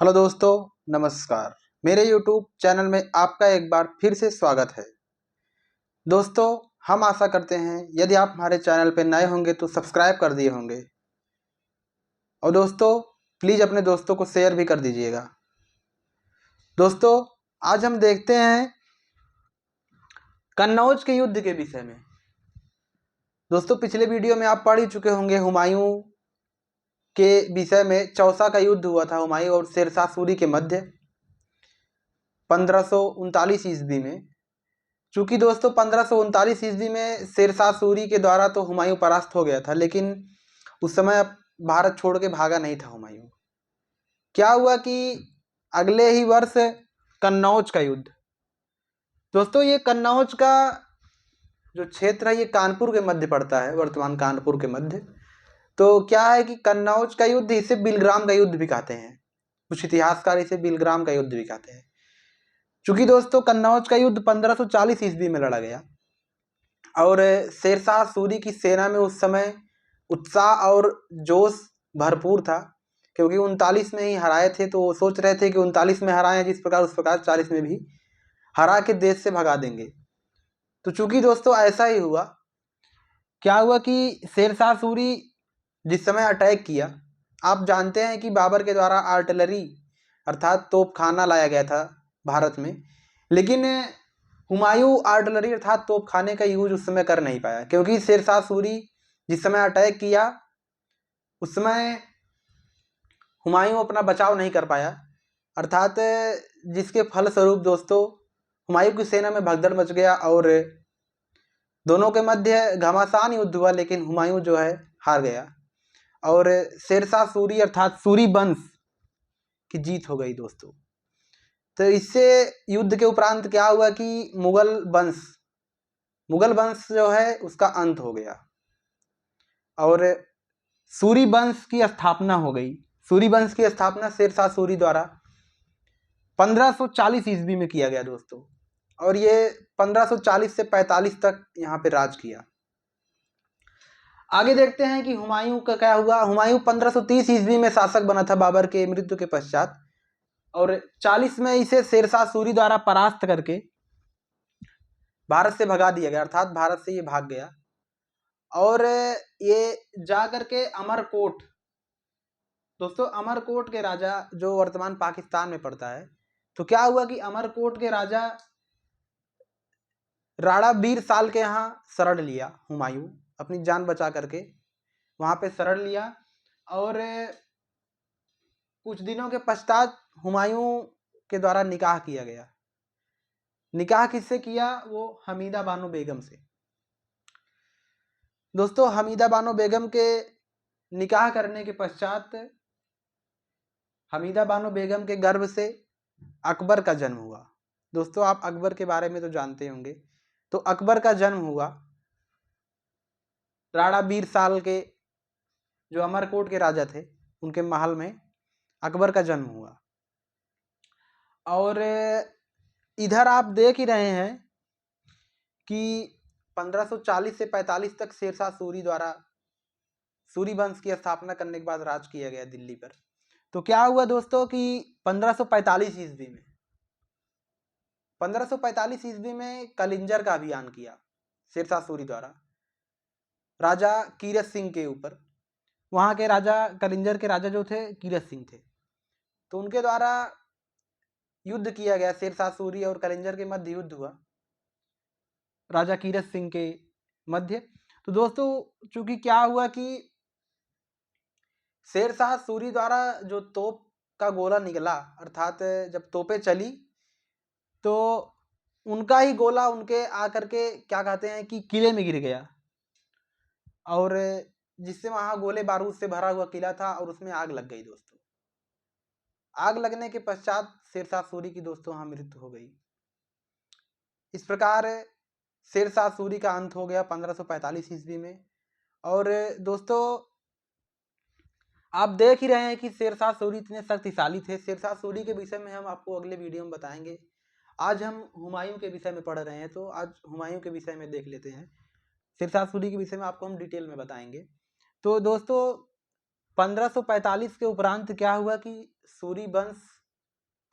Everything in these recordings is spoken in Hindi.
हेलो दोस्तों, नमस्कार। मेरे YouTube चैनल में आपका एक बार फिर से स्वागत है। दोस्तों, हम आशा करते हैं यदि आप हमारे चैनल पर नए होंगे तो सब्सक्राइब कर दिए होंगे और दोस्तों प्लीज़ अपने दोस्तों को शेयर भी कर दीजिएगा। दोस्तों, आज हम देखते हैं कन्नौज के युद्ध के विषय में। दोस्तों, पिछले वीडियो में आप पढ़ ही चुके होंगे हुमायूं के विषय में। चौसा का युद्ध हुआ था हुमायूं और शेरशाह सूरी के मध्य 1539 ईस्वी में। चूंकि दोस्तों 1539 ईस्वी में शेरशाह सूरी के द्वारा तो हुमायूं परास्त हो गया था, लेकिन उस समय भारत छोड़ के भागा नहीं था हुमायूं। क्या हुआ कि अगले ही वर्ष कन्नौज का युद्ध। दोस्तों, ये कन्नौज का जो क्षेत्र है ये कानपुर के मध्य पड़ता है, वर्तमान कानपुर के मध्य। तो क्या है कि कन्नौज का युद्ध इसे बिलग्राम का युद्ध भी कहते हैं। कुछ इतिहासकार इसे बिलग्राम का युद्ध भी कहते हैं। चूंकि दोस्तों कन्नौज का युद्ध 1540 ईस्वी में लड़ा गया और शेरशाह सूरी की सेना में उस समय उत्साह और जोश भरपूर था, क्योंकि 39 में ही हराए थे। तो वो सोच रहे थे कि 39 में हराए हैं जिस प्रकार, उस प्रकार 40 में भी हरा के देश से भगा देंगे। तो चूंकि दोस्तों ऐसा ही हुआ। क्या हुआ कि शेरशाह सूरी जिस समय अटैक किया, आप जानते हैं कि बाबर के द्वारा आर्टिलरी अर्थात तोपखाना लाया गया था भारत में, लेकिन हुमायूं आर्टिलरी अर्थात तोपखाने का यूज उस समय कर नहीं पाया, क्योंकि शेरशाह सूरी जिस समय अटैक किया उस समय हुमायूं अपना बचाव नहीं कर पाया, अर्थात जिसके फलस्वरूप दोस्तों हुमायूं की सेना में भगदड़ मच गया और दोनों के मध्य घमासान युद्ध हुआ, लेकिन हुमायूं जो है हार गया और शेरशाह सूरी अर्थात सूरी वंश की जीत हो गई दोस्तों। तो इससे युद्ध के उपरांत क्या हुआ कि मुगल वंश जो है उसका अंत हो गया और सूरी वंश की स्थापना हो गई। सूरी वंश की स्थापना शेरशाह सूरी द्वारा 1540 ईस्वी में किया गया दोस्तों, और ये 1540 से 45 तक यहाँ पे राज किया। आगे देखते हैं कि हुमायूं का क्या हुआ। हुमायूं 1530 ईस्वी में शासक बना था बाबर के मृत्यु के पश्चात, और 40 में इसे शेरशाह सूरी द्वारा परास्त करके भारत से भगा दिया गया, अर्थात भारत से ये भाग गया और ये जा करके अमरकोट, दोस्तों अमरकोट के राजा जो वर्तमान पाकिस्तान में पड़ता है। तो क्या हुआ कि अमरकोट के राजा राणा बीर साल के यहाँ शरण लिया हुमायूं, अपनी जान बचा करके वहां पे शरण लिया और कुछ दिनों के पश्चात हुमायूं के द्वारा निकाह किया गया। निकाह किससे किया? वो हमीदा बानो बेगम से। दोस्तों हमीदा बानो बेगम के निकाह करने के पश्चात हमीदा बानो बेगम के गर्भ से अकबर का जन्म हुआ। दोस्तों आप अकबर के बारे में तो जानते होंगे। तो अकबर का जन्म हुआ राणा बीर साल के, जो अमरकोट के राजा थे, उनके महल में अकबर का जन्म हुआ। और इधर आप देख ही रहे हैं कि 1540 से 45 तक शेरशाह सूरी द्वारा सूरी वंश की स्थापना करने के बाद राज किया गया दिल्ली पर। तो क्या हुआ दोस्तों कि 1545 ईस्वी में कलिंजर का अभियान किया शेरशाह सूरी द्वारा राजा कीरत सिंह के ऊपर। वहाँ के राजा, कलिंजर के राजा जो थे कीरत सिंह थे, तो उनके द्वारा युद्ध किया गया। शेरशाह सूरी और कलिंजर के मध्य युद्ध हुआ राजा कीरत सिंह के मध्य। तो दोस्तों चूंकि क्या हुआ कि शेरशाह सूरी द्वारा जो तोप का गोला निकला, अर्थात जब तोपें चली तो उनका ही गोला उनके आकर के क्या कहते हैं कि किले में गिर गया, और जिससे वहां गोले बारूद से भरा हुआ किला था और उसमें आग लग गई दोस्तों। आग लगने के पश्चात शेरशाह सूरी की दोस्तों वहां मृत्यु हो गई। इस प्रकार शेरशाह सूरी का अंत हो गया 1545 ईस्वी में। और दोस्तों आप देख ही रहे हैं कि शेरशाह सूरी इतने शक्तिशाली थे। शेरशाह सूरी के विषय में हम आपको अगले वीडियो में बताएंगे। आज हम हुमायूं के विषय में पढ़ रहे हैं, तो आज हुमायूं के विषय में देख लेते हैं। शेरशाह सूरी के विषय में आपको हम डिटेल में बताएंगे। तो दोस्तों 1545 के उपरांत क्या हुआ कि सूरी वंश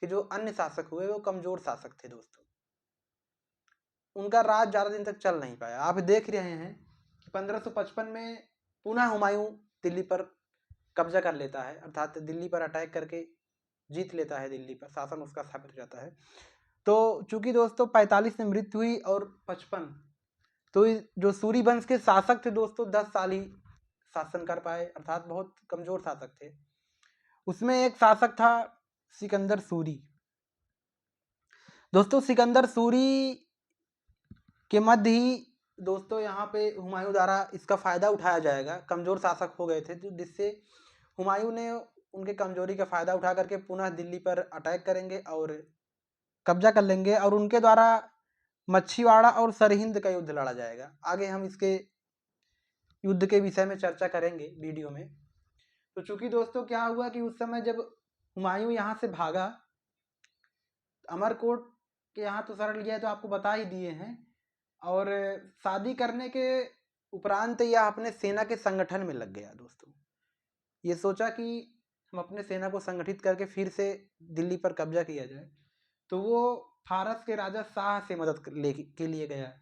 के जो अन्य शासक हुए वो कमजोर शासक थे दोस्तों, उनका राज ज्यादा दिन तक चल नहीं पाया। आप देख रहे हैं कि 1555 में पुनः हुमायूं दिल्ली पर कब्जा कर लेता है, अर्थात दिल्ली पर अटैक करके जीत लेता है, दिल्ली पर शासन उसका स्थापित हो जाता है। तो चूंकि दोस्तों 45 में मृत्यु हुई और 55, तो जो सूरी वंश के शासक थे दोस्तों 10 साल ही शासन कर पाए, अर्थात बहुत कमजोर शासक थे। उसमें एक शासक था सिकंदर सूरी। दोस्तों सिकंदर सूरी के मध्य ही दोस्तों यहाँ पे हुमायूं द्वारा इसका फायदा उठाया जाएगा, कमजोर शासक हो गए थे, तो जिससे हुमायूं ने उनके कमजोरी का फायदा उठा करके पुनः दिल्ली पर अटैक करेंगे और कब्जा कर लेंगे, और उनके द्वारा मच्छीवाड़ा और सरहिंद का युद्ध लड़ा जाएगा। आगे हम इसके युद्ध के विषय में चर्चा करेंगे वीडियो में। तो चूंकि दोस्तों क्या हुआ कि उस समय जब हुमायूं यहाँ से भागा, अमरकोट के यहाँ तो शरण लिया है तो आपको बता ही दिए हैं, और शादी करने के उपरांत यह अपने सेना के संगठन में लग गया दोस्तों। ये सोचा कि हम अपने सेना को संगठित करके फिर से दिल्ली पर कब्जा किया जाए, तो वो फारस के राजा शाह से मदद के लिए गया।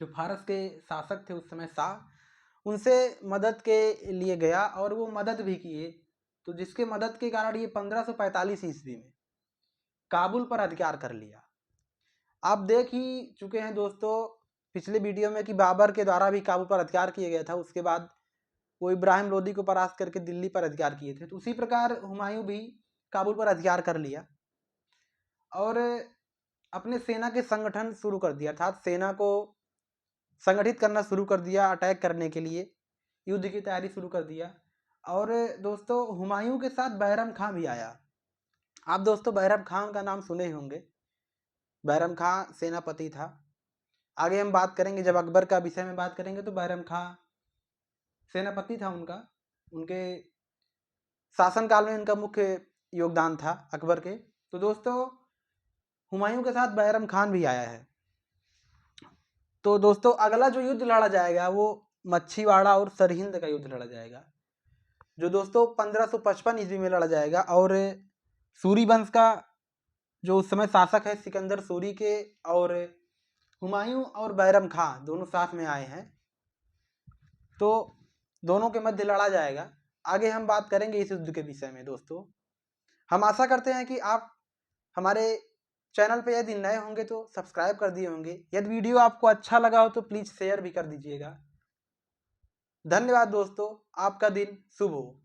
जो फारस के शासक थे उस समय शाह, उनसे मदद के लिए गया और वो मदद भी किए। तो जिसके मदद के कारण ये 1545 ईस्वी में काबुल पर अधिकार कर लिया। आप देख ही चुके हैं दोस्तों पिछले वीडियो में कि बाबर के द्वारा भी काबुल पर अधिकार किया गया था, उसके बाद वो इब्राहिम लोदी को परास्त करके दिल्ली पर अधिकार किए थे। तो उसी प्रकार हुमायूं भी काबुल पर अधिकार कर लिया और अपने सेना के संगठन शुरू कर दिया, अर्थात सेना को संगठित करना शुरू कर दिया, अटैक करने के लिए युद्ध की तैयारी शुरू कर दिया। और दोस्तों हुमायूं के साथ बैरम खां भी आया। आप दोस्तों बैरम खां का नाम सुने होंगे, बैरम खां सेनापति था। आगे हम बात करेंगे, जब अकबर का विषय में बात करेंगे तो बैरम खां सेनापति था उनका, उनके शासनकाल में उनका मुख्य योगदान था अकबर के। तो दोस्तों हुमायूं के साथ बैरम खान भी आया है। तो दोस्तों अगला जो युद्ध लड़ा जाएगा वो मच्छीवाड़ा और सरहिंद का युद्ध लड़ा जाएगा, जो दोस्तों 1555 ईस्वी में लड़ा जाएगा। और सूरी वंश का जो उस समय शासक है सिकंदर सूरी के, और हुमायूं और बैरम खां दोनों साथ में आए हैं, तो दोनों के मध्य लड़ा जाएगा। आगे हम बात करेंगे इस युद्ध के विषय में दोस्तों। हम आशा करते हैं कि आप हमारे चैनल पे यदि नए होंगे तो सब्सक्राइब कर दिए होंगे। यदि वीडियो आपको अच्छा लगा हो तो प्लीज़ शेयर भी कर दीजिएगा। धन्यवाद दोस्तों, आपका दिन शुभ हो।